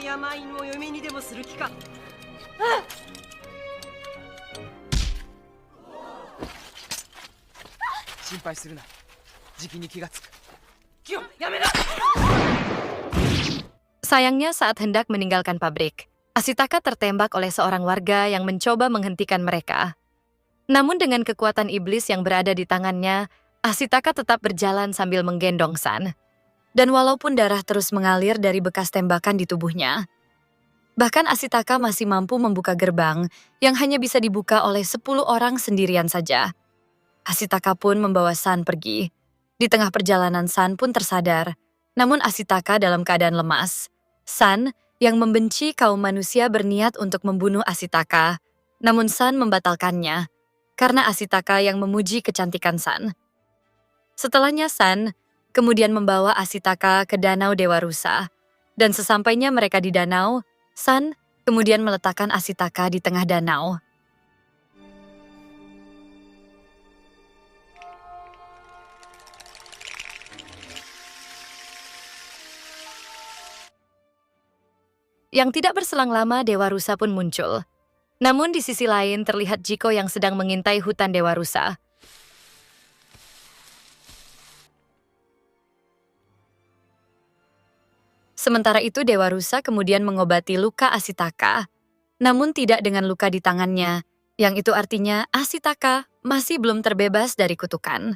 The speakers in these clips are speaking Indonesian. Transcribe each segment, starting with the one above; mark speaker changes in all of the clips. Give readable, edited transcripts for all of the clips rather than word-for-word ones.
Speaker 1: 山犬を嫁にでもする気か。
Speaker 2: 心配するな。じきに気がつく。
Speaker 1: キヨ、やめな。
Speaker 3: Sayangnya saat hendak meninggalkan pabrik, Ashitaka tertembak oleh seorang warga yang mencoba menghentikan mereka. Namun dengan kekuatan iblis yang berada di tangannya, Ashitaka tetap berjalan sambil menggendong San. Dan walaupun darah terus mengalir dari bekas tembakan di tubuhnya, bahkan Ashitaka masih mampu membuka gerbang yang hanya bisa dibuka oleh 10 orang sendirian saja. Ashitaka pun membawa San pergi. Di tengah perjalanan San pun tersadar, namun Ashitaka dalam keadaan lemas. San yang membenci kaum manusia berniat untuk membunuh Ashitaka, namun San membatalkannya karena Ashitaka yang memuji kecantikan San. Setelahnya San kemudian membawa Ashitaka ke Danau Dewa Rusa, dan sesampainya mereka di danau, San kemudian meletakkan Ashitaka di tengah danau. Yang tidak berselang lama Dewa Rusa pun muncul. Namun di sisi lain terlihat Jiko yang sedang mengintai hutan Dewa Rusa. Sementara itu Dewa Rusa kemudian mengobati luka Ashitaka, namun tidak dengan luka di tangannya, yang itu artinya Ashitaka masih belum terbebas dari kutukan.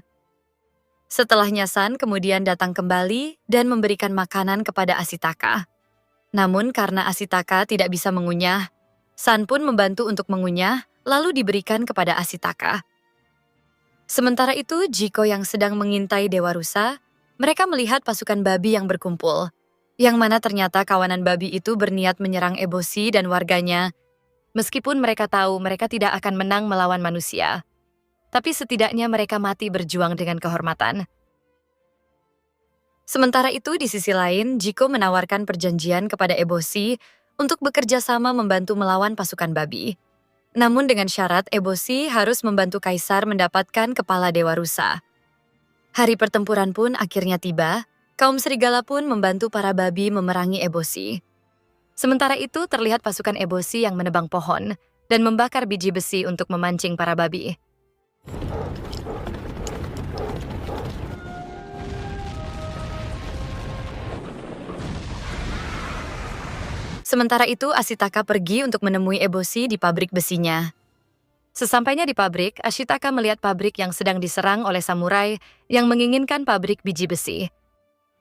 Speaker 3: Setelahnya San kemudian datang kembali dan memberikan makanan kepada Ashitaka. Namun karena Ashitaka tidak bisa mengunyah, San pun membantu untuk mengunyah, lalu diberikan kepada Ashitaka. Sementara itu, Jiko yang sedang mengintai Dewa Rusa, mereka melihat pasukan babi yang berkumpul, yang mana ternyata kawanan babi itu berniat menyerang Eboshi dan warganya, meskipun mereka tahu mereka tidak akan menang melawan manusia. Tapi setidaknya mereka mati berjuang dengan kehormatan. Sementara itu, di sisi lain, Jiko menawarkan perjanjian kepada Eboshi untuk bekerja sama membantu melawan pasukan babi. Namun dengan syarat Eboshi harus membantu Kaisar mendapatkan kepala Dewa Rusa. Hari pertempuran pun akhirnya tiba, kaum serigala pun membantu para babi memerangi Eboshi. Sementara itu terlihat pasukan Eboshi yang menebang pohon dan membakar biji besi untuk memancing para babi. Sementara itu, Ashitaka pergi untuk menemui Eboshi di pabrik besinya. Sesampainya di pabrik, Ashitaka melihat pabrik yang sedang diserang oleh samurai yang menginginkan pabrik biji besi.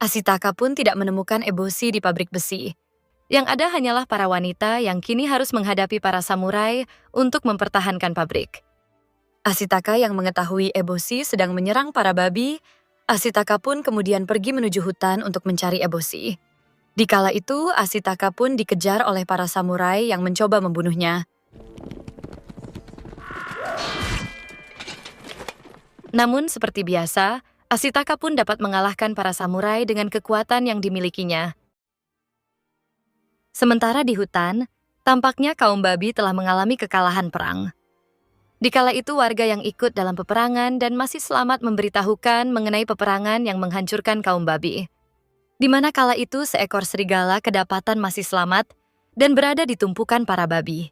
Speaker 3: Ashitaka pun tidak menemukan Eboshi di pabrik besi. Yang ada hanyalah para wanita yang kini harus menghadapi para samurai untuk mempertahankan pabrik. Ashitaka yang mengetahui Eboshi sedang menyerang para babi, Ashitaka pun kemudian pergi menuju hutan untuk mencari Eboshi. Dikala itu, Ashitaka pun dikejar oleh para samurai yang mencoba membunuhnya. Namun seperti biasa, Ashitaka pun dapat mengalahkan para samurai dengan kekuatan yang dimilikinya. Sementara di hutan, tampaknya kaum babi telah mengalami kekalahan perang. Dikala itu warga yang ikut dalam peperangan dan masih selamat memberitahukan mengenai peperangan yang menghancurkan kaum babi. Di mana kala itu seekor serigala kedapatan masih selamat dan berada di tumpukan para babi.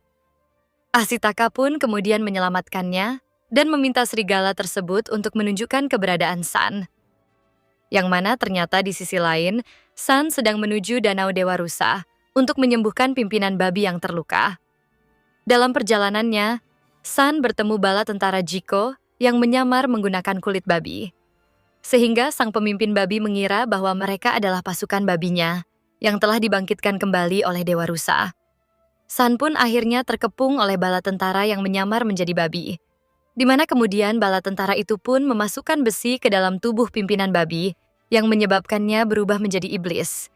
Speaker 3: Ashitaka pun kemudian menyelamatkannya dan meminta serigala tersebut untuk menunjukkan keberadaan San. Yang mana ternyata di sisi lain, San sedang menuju Danau Dewa Rusa untuk menyembuhkan pimpinan babi yang terluka. Dalam perjalanannya, San bertemu bala tentara Jiko yang menyamar menggunakan kulit babi. Sehingga sang pemimpin babi mengira bahwa mereka adalah pasukan babinya yang telah dibangkitkan kembali oleh Dewa Rusa. San pun akhirnya terkepung oleh bala tentara yang menyamar menjadi babi, di mana kemudian bala tentara itu pun memasukkan besi ke dalam tubuh pimpinan babi yang menyebabkannya berubah menjadi iblis.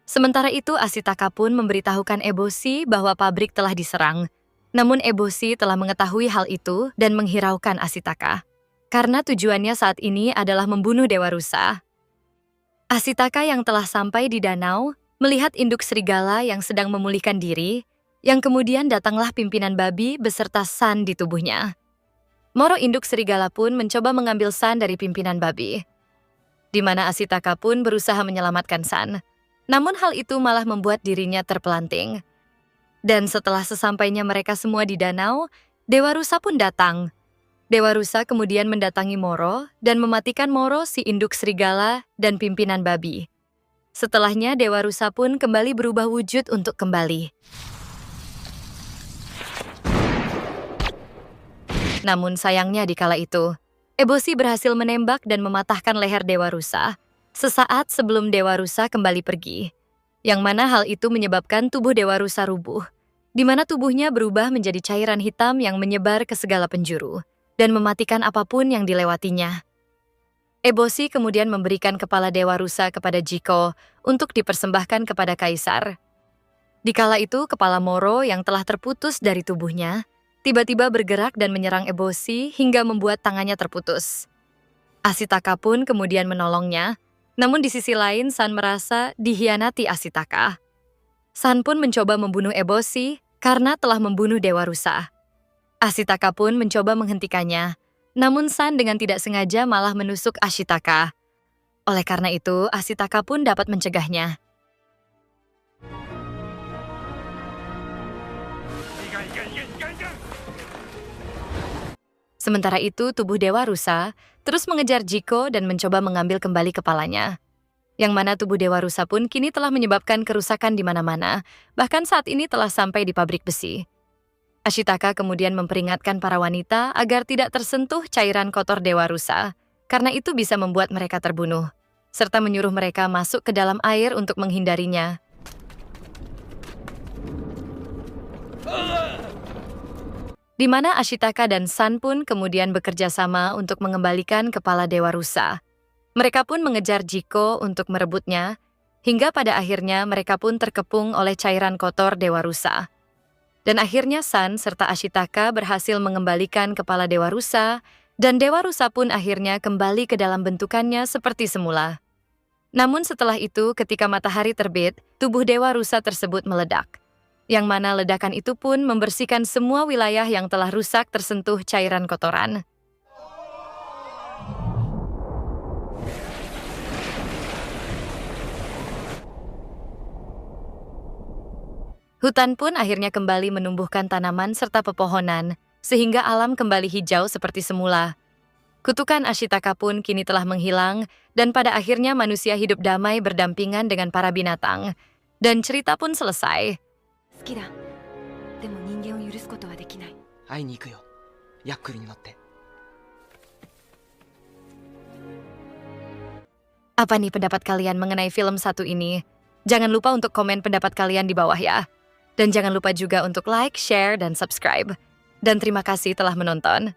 Speaker 3: Sementara itu Ashitaka pun memberitahukan Eboshi bahwa pabrik telah diserang. Namun Eboshi telah mengetahui hal itu dan menghiraukan Ashitaka, karena tujuannya saat ini adalah membunuh Dewa Rusa. Ashitaka yang telah sampai di danau, melihat induk serigala yang sedang memulihkan diri, yang kemudian datanglah pimpinan babi beserta San di tubuhnya. Moro induk serigala pun mencoba mengambil San dari pimpinan babi. di mana Ashitaka pun berusaha menyelamatkan San. Namun hal itu malah membuat dirinya terpelanting. Dan setelah sesampainya mereka semua di danau, Dewa Rusa pun datang. Dewa Rusa kemudian mendatangi Moro dan mematikan Moro, si induk serigala, dan pimpinan babi. Setelahnya Dewa Rusa pun kembali berubah wujud untuk kembali. Namun sayangnya di kala itu, Eboshi berhasil menembak dan mematahkan leher Dewa Rusa sesaat sebelum Dewa Rusa kembali pergi. Yang mana hal itu menyebabkan tubuh Dewa Rusa rubuh, di mana tubuhnya berubah menjadi cairan hitam yang menyebar ke segala penjuru dan mematikan apapun yang dilewatinya. Eboshi kemudian memberikan kepala Dewa Rusa kepada Jiko untuk dipersembahkan kepada Kaisar. Di kala itu, kepala Moro yang telah terputus dari tubuhnya tiba-tiba bergerak dan menyerang Eboshi hingga membuat tangannya terputus. Ashitaka pun kemudian menolongnya, namun di sisi lain San merasa dihianati Ashitaka. San pun mencoba membunuh Eboshi karena telah membunuh Dewa Rusa. Ashitaka pun mencoba menghentikannya, namun San dengan tidak sengaja malah menusuk Ashitaka. Oleh karena itu, Ashitaka pun dapat mencegahnya. Sementara itu, tubuh Dewa Rusa terus mengejar Jiko dan mencoba mengambil kembali kepalanya. Yang mana tubuh Dewa Rusa pun kini telah menyebabkan kerusakan di mana-mana, bahkan saat ini telah sampai di pabrik besi. Ashitaka kemudian memperingatkan para wanita agar tidak tersentuh cairan kotor Dewa Rusa, karena itu bisa membuat mereka terbunuh, serta menyuruh mereka masuk ke dalam air untuk menghindarinya. Di mana Ashitaka dan San pun kemudian bekerja sama untuk mengembalikan kepala Dewa Rusa. Mereka pun mengejar Jiko untuk merebutnya, hingga pada akhirnya mereka pun terkepung oleh cairan kotor Dewa Rusa. Dan akhirnya San serta Ashitaka berhasil mengembalikan kepala Dewa Rusa, dan Dewa Rusa pun akhirnya kembali ke dalam bentukannya seperti semula. Namun setelah itu, ketika matahari terbit, tubuh Dewa Rusa tersebut meledak. Yang mana ledakan itu pun membersihkan semua wilayah yang telah rusak tersentuh cairan kotoran. Hutan pun akhirnya kembali menumbuhkan tanaman serta pepohonan, sehingga alam kembali hijau seperti semula. Kutukan Ashitaka pun kini telah menghilang, dan pada akhirnya manusia hidup damai berdampingan dengan para binatang. Dan cerita pun selesai.
Speaker 1: 好きだでも人間を許すことはできない。
Speaker 2: 会いに行くよ、ヤックルに乗って。
Speaker 3: Apa nih pendapat kalian mengenai film satu ini? Jangan lupa untuk komen pendapat kalian di bawah ya. Dan jangan lupa juga untuk like, share, dan subscribe. Dan terima kasih telah menonton.